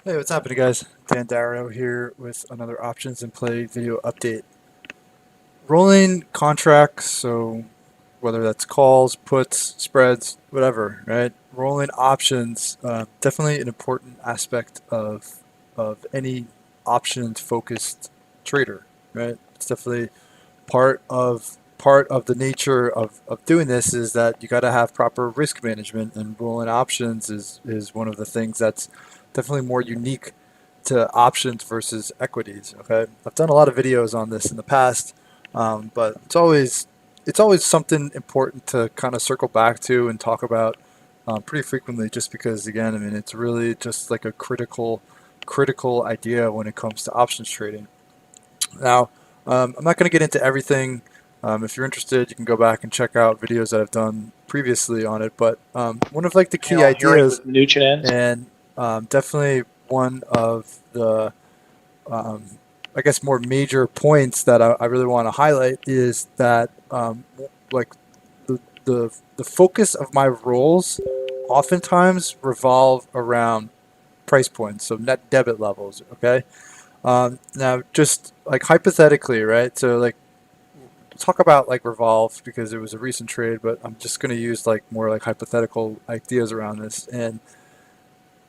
Hey, what's happening, guys? Dan Darrow here with another Options in Play video update. Rolling contracts, so whether that's calls, puts, spreads, whatever, right? Rolling options, definitely an important aspect of any options-focused trader, right? It's definitely part of the nature of doing this is that you got to have proper risk management, and rolling options is one of the things that's definitely more unique to options versus equities. Okay, I've done a lot of videos on this in the past, but it's always something important to kind of circle back to and talk about pretty frequently, just because again, I mean, it's really just like a critical idea when it comes to options trading. Now, I'm not going to get into everything. If you're interested, you can go back and check out videos that I've done previously on it. But one of like the key Hearing ideas, with Nutrient. and definitely one of the, um, I guess, more major points that I really want to highlight is that like the focus of my roles oftentimes revolve around price points, so net debit levels. Okay. Now, just like hypothetically, right? So, like, talk about like Revolve because it was a recent trade, but I'm just going to use like more like hypothetical ideas around this. And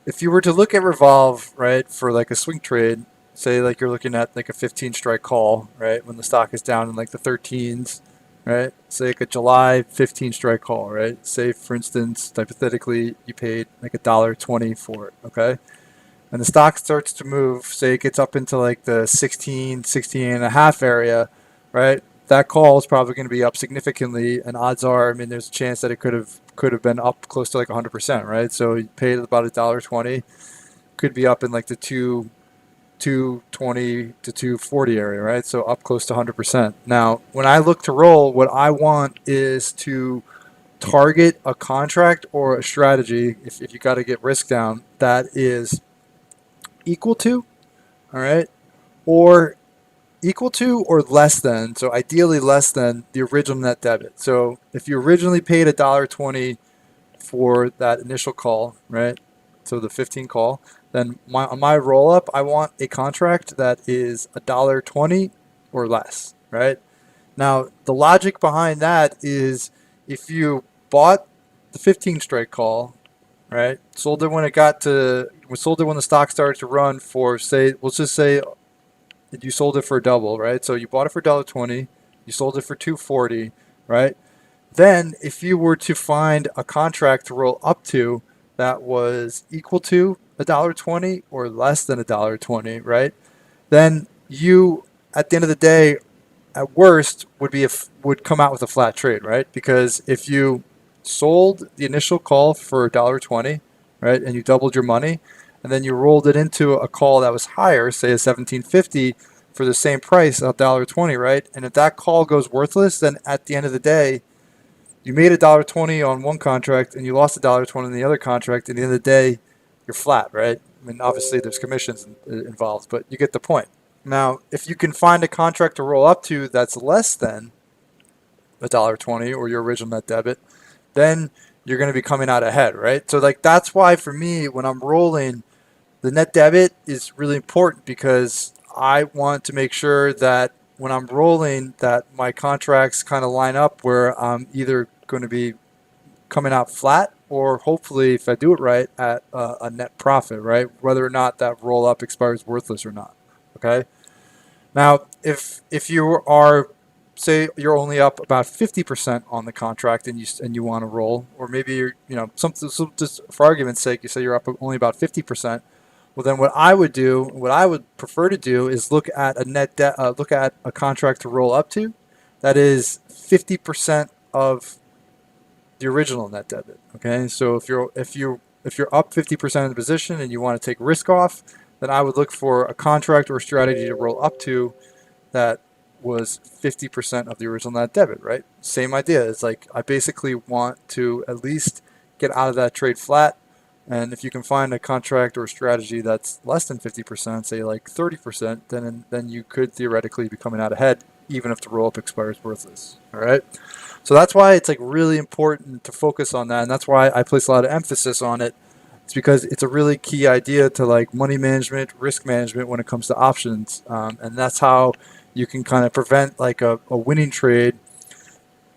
if you were to look at Revolve, right, for like a swing trade, say like you're looking at like a 15 strike call, right, when the stock is down in like the 13s, right? Say like a July 15 strike call, right? Say for instance, hypothetically, you paid like $1.20 for it, okay? And the stock starts to move, say it gets up into like the 16 and a half area, right? That call is probably going to be up significantly, and odds are, I mean, there's a chance that it could have been up close to like 100%, right? So you paid about $1.20, could be up in like the 220 to 240 area, right? So up close to 100%. Now, when I look to roll, what I want is to target a contract or a strategy, if you got to get risk down, that is equal to, all right, or equal to or less than, so ideally less than the original net debit. So if you originally paid $1.20 for that initial call, right, so the 15 call, then on my roll up, I want a contract that is $1.20 or less, right? Now, the logic behind that is if you bought the 15 strike call, right? Sold it when it got to, we sold it when the stock started to run for, say, let's just say that you sold it for a double, right? So you bought it for $1.20, you sold it for 240, right? Then if you were to find a contract to roll up to that was equal to $1.20 or less than $1.20, right? Then you, at the end of the day, at worst would come out with a flat trade, right? Because if you sold the initial call for $1.20, right, and you doubled your money, and then you rolled it into a call that was higher, say a 1750 for the same price, $1.20, right? And if that call goes worthless, then at the end of the day, you made $1.20 on one contract and you lost $1.20 on the other contract. At the end of the day, you're flat, right? I mean, obviously there's commissions involved, but you get the point. Now, if you can find a contract to roll up to that's less than $1.20 or your original net debit, then you're going to be coming out ahead, right? So, like, that's why for me, when I'm rolling, the net debit is really important because I want to make sure that when I'm rolling, that my contracts kind of line up where I'm either going to be coming out flat or hopefully, if I do it right, at a net profit, right? Whether or not that roll up expires worthless or not. Okay. Now, if you are, say you're only up about 50% on the contract and you want to roll, or maybe you're, something, so just for argument's sake, you say you're up only about 50%. Well, then what I would prefer to do is look at a contract to roll up to that is 50% of the original net debit. Okay, so if you're up 50% of the position and you want to take risk off, then I would look for a contract or strategy to roll up to that was 50% of the original net debit, right? Same idea. It's like I basically want to at least get out of that trade flat. And if you can find a contract or a strategy that's less than 50%, say like 30%, then you could theoretically be coming out ahead, even if the roll up expires worthless. All right. So that's why it's like really important to focus on that, and that's why I place a lot of emphasis on it It's because it's a really key idea to like money management, risk management when it comes to options, and that's how you can kind of prevent like a winning trade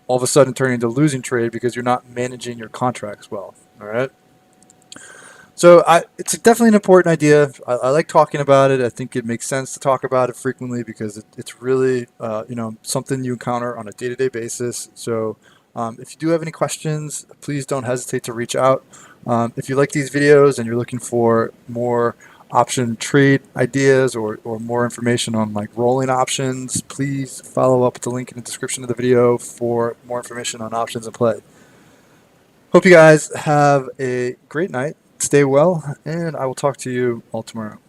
all of a sudden turning into a losing trade because you're not managing your contracts well. All right. So it's definitely an important idea. I like talking about it. I think it makes sense to talk about it frequently because it's really something you encounter on a day-to-day basis. So if you do have any questions, please don't hesitate to reach out. If you like these videos and you're looking for more option trade ideas or more information on like rolling options, please follow up with the link in the description of the video for more information on options and play. Hope you guys have a great night. Stay well, and I will talk to you all tomorrow.